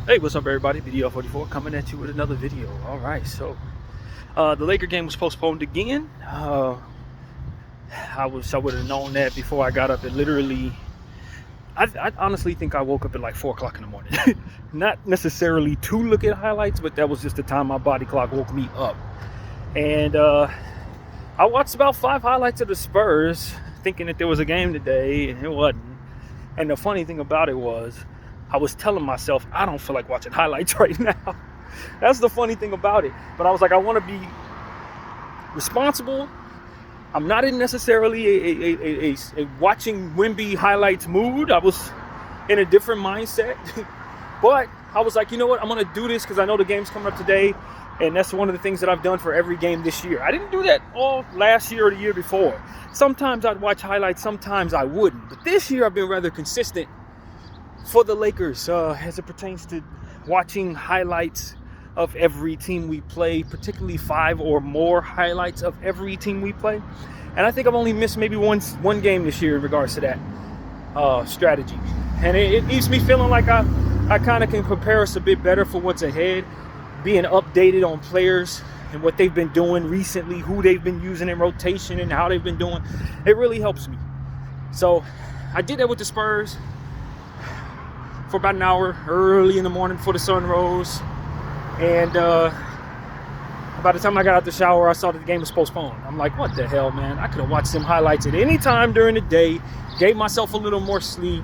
Hey, what's up, everybody? BDL44 coming at you with another video. All right, so the Laker game was postponed again. I would have known that before I got up. It literally, I honestly think I woke up at like 4 o'clock in the morning. Not necessarily to look at highlights, but that was just the time my body clock woke me up. And I watched about 5 highlights of the Spurs, thinking that there was a game today, and it wasn't. And the funny thing about it was, I was telling myself, I don't feel like watching highlights right now. That's the funny thing about it. But I was like, I want to be responsible. I'm not in necessarily a watching Wemby highlights mood. I was in a different mindset. But I was like, you know what? I'm going to do this because I know the game's coming up today. And that's one of the things that I've done for every game this year. I didn't do that all last year or the year before. Sometimes I'd watch highlights, sometimes I wouldn't. But this year I've been rather consistent for the Lakers as it pertains to watching highlights of every team we play, particularly 5 or more highlights of every team we play. And I think I've only missed maybe one game this year in regards to that strategy. And it leaves me feeling like I kind of can prepare us a bit better for what's ahead, being updated on players and what they've been doing recently, who they've been using in rotation and how they've been doing. It really helps me. So I did that with the Spurs for about an hour early in the morning before the sun rose. And by the time I got out the shower, I saw that the game was postponed. I'm like, what the hell, man? I could have watched them highlights at any time during the day, gave myself a little more sleep,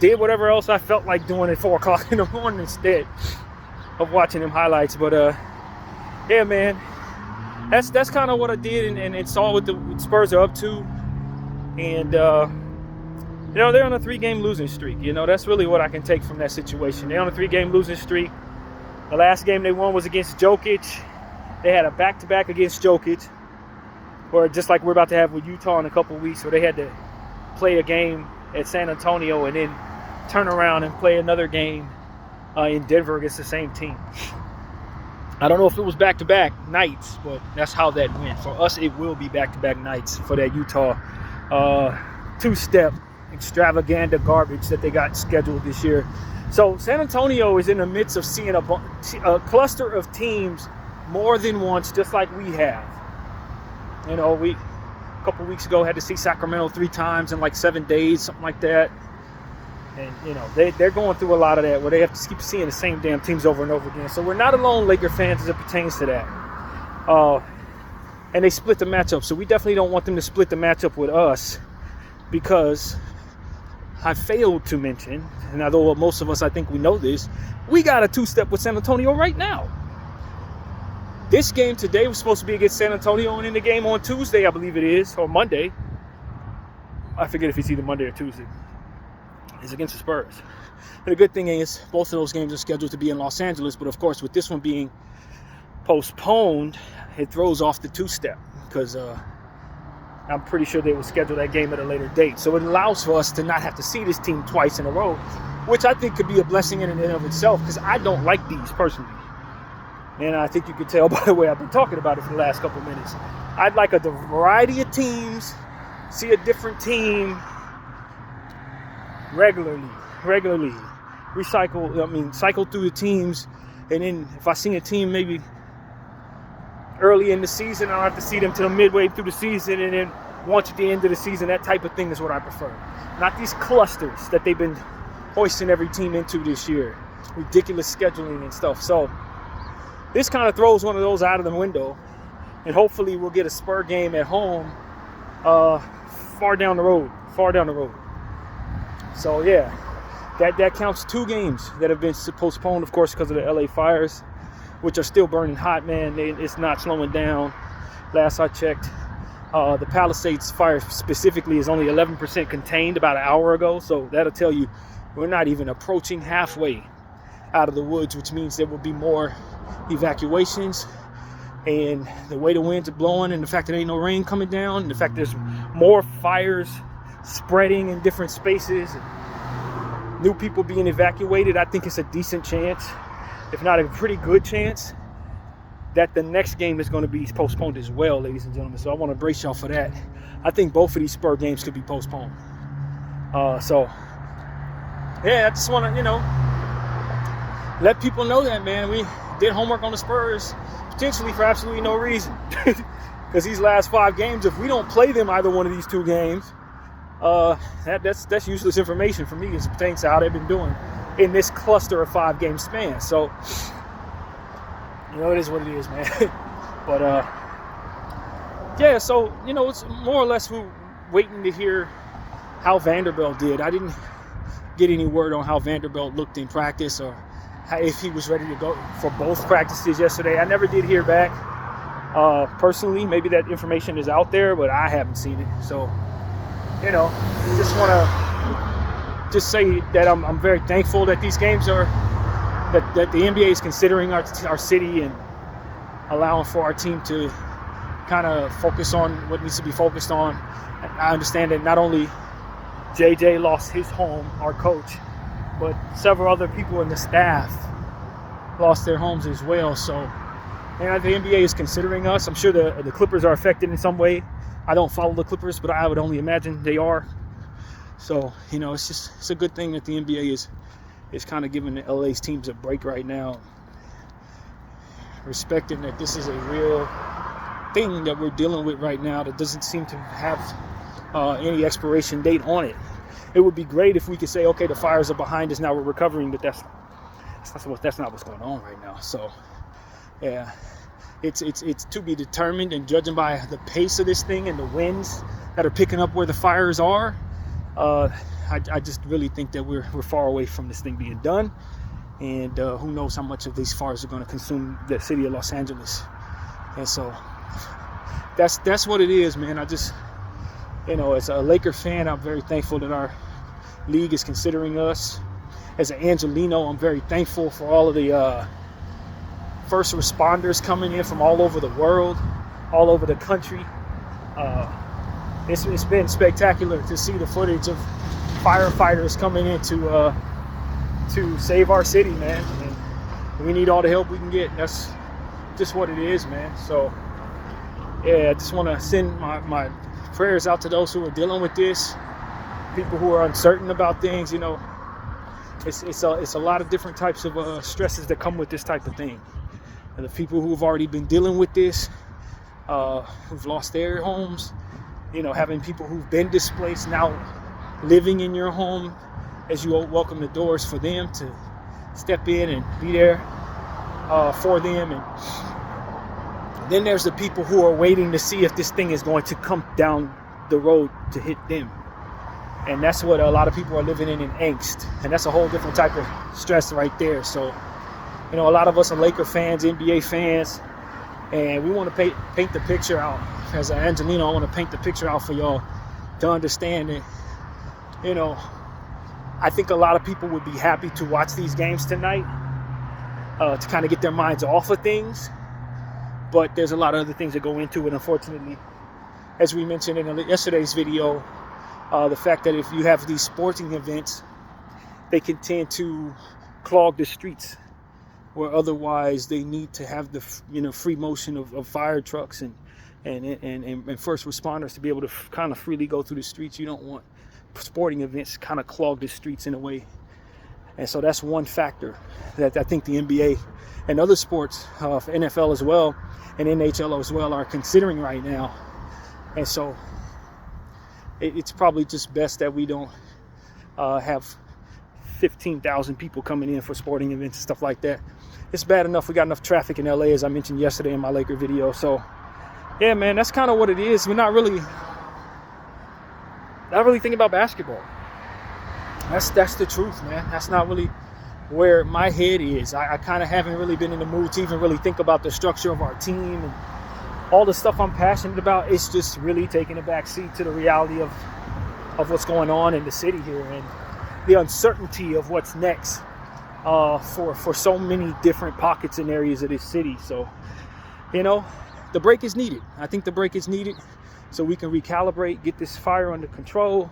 did whatever else I felt like doing at 4 o'clock in the morning instead of watching them highlights. But yeah, man, that's kind of what I did and saw what the Spurs are up to. And you know, they're on a 3-game losing streak. You know, that's really what I can take from that situation. They're on a 3-game losing streak. The last game they won was against Jokic. They had a back-to-back against Jokic, or just like we're about to have with Utah in a couple weeks, where they had to play a game at San Antonio and then turn around and play another game in Denver against the same team. I don't know if it was back-to-back nights, but that's how that went. For us, it will be back-to-back nights for that Utah two-step extravaganza garbage that they got scheduled this year. So San Antonio is in the midst of seeing a cluster of teams more than once, just like we have. You know, we a couple weeks ago had to see Sacramento 3 times in like 7 days, something like that. And you know, they're going through a lot of that where they have to keep seeing the same damn teams over and over again. So we're not alone, Laker fans, as it pertains to that. And they split the matchup, so we definitely don't want them to split the matchup with us, because I failed to mention, and although most of us, I think we know this, we got a 2-step with San Antonio right now. This game today was supposed to be against San Antonio, and in the game on Tuesday, I believe it is, or Monday, I forget if it's either Monday or Tuesday, is against the Spurs. And the good thing is, both of those games are scheduled to be in Los Angeles, but of course, with this one being postponed, it throws off the 2-step, because I'm pretty sure they will schedule that game at a later date. So it allows for us to not have to see this team twice in a row, which I think could be a blessing in and of itself, because I don't like these personally. And I think you can tell by the way I've been talking about it for the last couple of minutes. I'd like a variety of teams, see a different team regularly. Cycle through the teams. And then if I see a team maybe early in the season, I don't have to see them till midway through the season, and then once at the end of the season, that type of thing is what I prefer. Not these clusters that they've been hoisting every team into this year. Ridiculous scheduling and stuff. So this kind of throws one of those out of the window, and hopefully we'll get a Spur game at home far down the road. So yeah, that counts 2 games that have been postponed, of course, because of the LA fires, which are still burning hot, man. It's not slowing down. Last I checked, the Palisades fire specifically is only 11% contained about an hour ago. So that'll tell you we're not even approaching halfway out of the woods, which means there will be more evacuations. And the way the winds are blowing, and the fact that there ain't no rain coming down, and the fact there's more fires spreading in different spaces, and new people being evacuated, I think it's a decent chance, if not a pretty good chance, that the next game is going to be postponed as well, ladies and gentlemen. So I want to brace y'all for that. I think both of these Spur games could be postponed. So yeah, I just want to, let people know that, man, we did homework on the Spurs potentially for absolutely no reason. Because these last 5 games, if we don't play them either one of these 2 games, that's useless information for me as it pertains to how they've been doing in this cluster of 5-game span. So, it is what it is, man. But yeah, so it's more or less we're waiting to hear how Vanderbilt did. I didn't get any word on how Vanderbilt looked in practice or if he was ready to go for both practices yesterday. I never did hear back. Personally, maybe that information is out there, but I haven't seen it. So, just want to say that I'm very thankful that these games are, that the NBA is considering our city and allowing for our team to kind of focus on what needs to be focused on. I understand that not only JJ lost his home, our coach, but several other people in the staff lost their homes as well. So, and the NBA is considering us. I'm sure the Clippers are affected in some way. I don't follow the Clippers, but I would only imagine they are. So, it's a good thing that the NBA is kind of giving the LA's teams a break right now, respecting that this is a real thing that we're dealing with right now that doesn't seem to have any expiration date on it. It would be great if we could say, okay, the fires are behind us, now we're recovering, but that's not what's going on right now. So, yeah, it's to be determined, and judging by the pace of this thing and the winds that are picking up where the fires are, I just really think that we're far away from this thing being done, and who knows how much of these fires are going to consume the city of Los Angeles. And so that's what it is, man. I just, as a Laker fan, I'm very thankful that our league is considering us. As an Angelino, I'm very thankful for all of the first responders coming in from all over the world, all over the country. It's been spectacular to see the footage of firefighters coming in to save our city, man. And we need all the help we can get. That's just what it is, man. So, yeah, I just want to send my prayers out to those who are dealing with this, people who are uncertain about things. It's a lot of different types of stresses that come with this type of thing. And the people who have already been dealing with this, who've lost their homes, having people who've been displaced now living in your home as you welcome the doors for them to step in and be there for them. And then there's the people who are waiting to see if this thing is going to come down the road to hit them. And that's what a lot of people are living in angst. And that's a whole different type of stress right there. So, a lot of us are Laker fans, NBA fans, and we want to paint the picture out. As an Angelino, I want to paint the picture out for y'all to understand that, I think a lot of people would be happy to watch these games tonight to kind of get their minds off of things. But there's a lot of other things that go into it, unfortunately. As we mentioned in yesterday's video, the fact that if you have these sporting events, they can tend to clog the streets, where otherwise they need to have the free motion of fire trucks and first responders to be able to kind of freely go through the streets. You don't want sporting events kind of clog the streets in a way. And so that's one factor that I think the NBA and other sports, NFL as well, and NHL as well, are considering right now. And so it's probably just best that we don't have 15,000 people coming in for sporting events and stuff like that. It's bad enough we got enough traffic in LA, as I mentioned yesterday in my Laker video. So yeah, man, that's kind of what it is. We're not really thinking about basketball. That's the truth, man. That's not really where my head is. I kind of haven't really been in the mood to even really think about the structure of our team and all the stuff I'm passionate about. It's just really taking a back seat to the reality of what's going on in the city here and the uncertainty of what's next for so many different pockets and areas of this city. So, the break is needed. I think the break is needed so we can recalibrate, get this fire under control,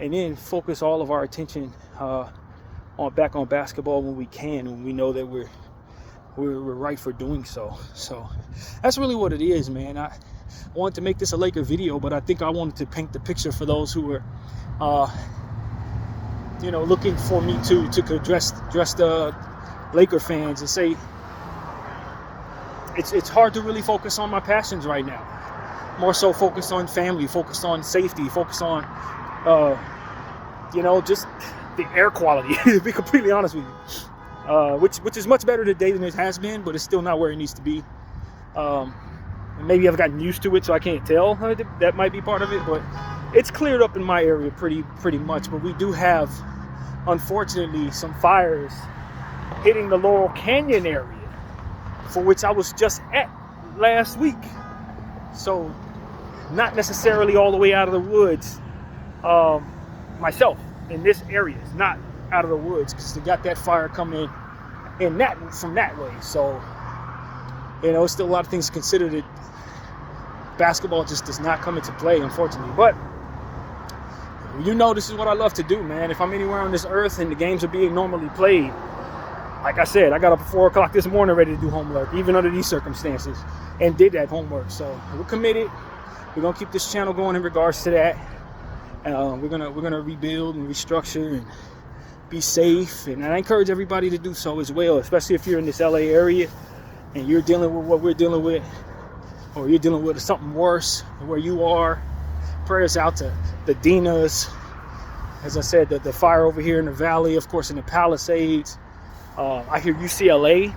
and then focus all of our attention back on basketball when we can, when we know that we're right for doing so. So that's really what it is, man. I wanted to make this a Laker video, but I think I wanted to paint the picture for those who were looking for me to address the Laker fans and say it's hard to really focus on my passions right now. More so focused on family, focused on safety, focused on just the air quality, to be completely honest with you. Which is much better today than it has been, but it's still not where it needs to be. Maybe I've gotten used to it, so I can't tell. That might be part of it, but it's cleared up in my area pretty much. But we do have, unfortunately, some fires hitting the Laurel Canyon area, for which I was just at last week. So not necessarily all the way out of the woods myself in this area. It's not out of the woods because they got that fire coming in from that way. So it's still a lot of things to consider. That basketball just does not come into play, unfortunately. But this is what I love to do, man. If I'm anywhere on this earth and the games are being normally played, like I said, I got up at 4 o'clock this morning ready to do homework, even under these circumstances, and did that homework. So we're committed. We're gonna keep this channel going in regards to that. We're gonna rebuild and restructure and be safe. And I encourage everybody to do so as well, especially if you're in this LA area and you're dealing with what we're dealing with, or you're dealing with something worse where you are. Prayers out to the Dinas. As I said, the fire over here in the valley, of course, in the Palisades. I hear UCLA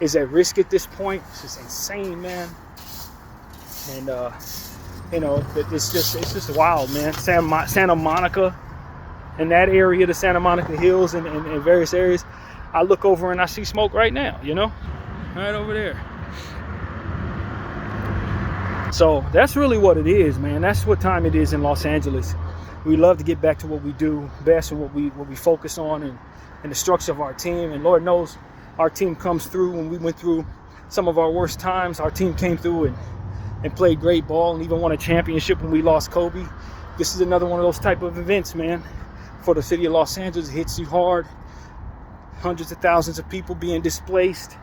is at risk at this point. It's just insane, man. And it's just wild, man. Santa Monica, in that area, the Santa Monica Hills and various areas. I look over and I see smoke right now, right over there. So that's really what it is, man. That's what time it is in Los Angeles. We love to get back to what we do best and what we focus on, and the structure of our team. And Lord knows our team comes through. When we went through some of our worst times, our team came through and played great ball and even won a championship when we lost Kobe. This is another one of those type of events, man. For the city of Los Angeles, it hits you hard. Hundreds of thousands of people being displaced.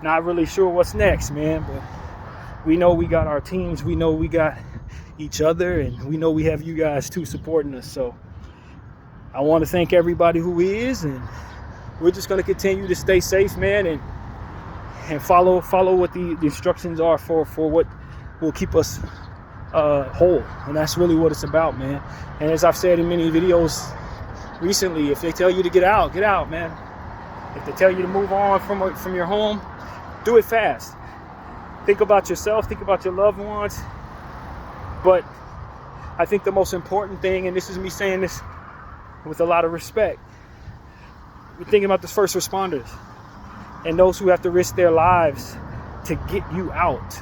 Not really sure what's next, man, but we know we got our teams. We know we got each other, and we know we have you guys too supporting us. So I want to thank everybody who is, and we're just going to continue to stay safe, man, and follow what the instructions are for what will keep us whole. And that's really what it's about, man. And as I've said in many videos recently, if they tell you to get out, man. If they tell you to move on from your home, do it fast. Think about yourself, think about your loved ones. But I think the most important thing, and this is me saying this with a lot of respect, we're thinking about the first responders and those who have to risk their lives to get you out.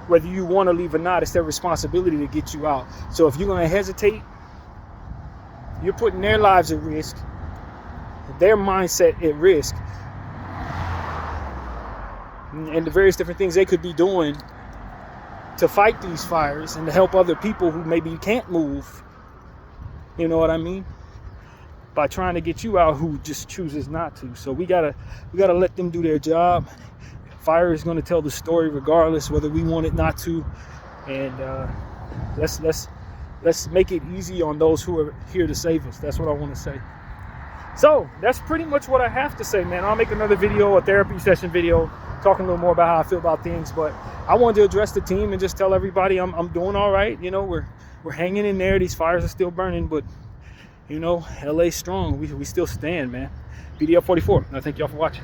Whether you want to leave or not, it's their responsibility to get you out. So if you're going to hesitate, you're putting their lives at risk, their mindset at risk, and the various different things they could be doing to fight these fires and to help other people who maybe can't move. You know what I mean? By trying to get you out, who just chooses not to. So we gotta let them do their job. Fire is going to tell the story regardless, whether we want it not to. And let's make it easy on those who are here to save us. That's what I want to say. So that's pretty much what I have to say, man. I'll make another video, a therapy session video, talking a little more about how I feel about things. But I wanted to address the team and just tell everybody I'm doing all right. We're hanging in there. These fires are still burning, but LA's strong. We still stand, man. BDF 44. I thank y'all for watching.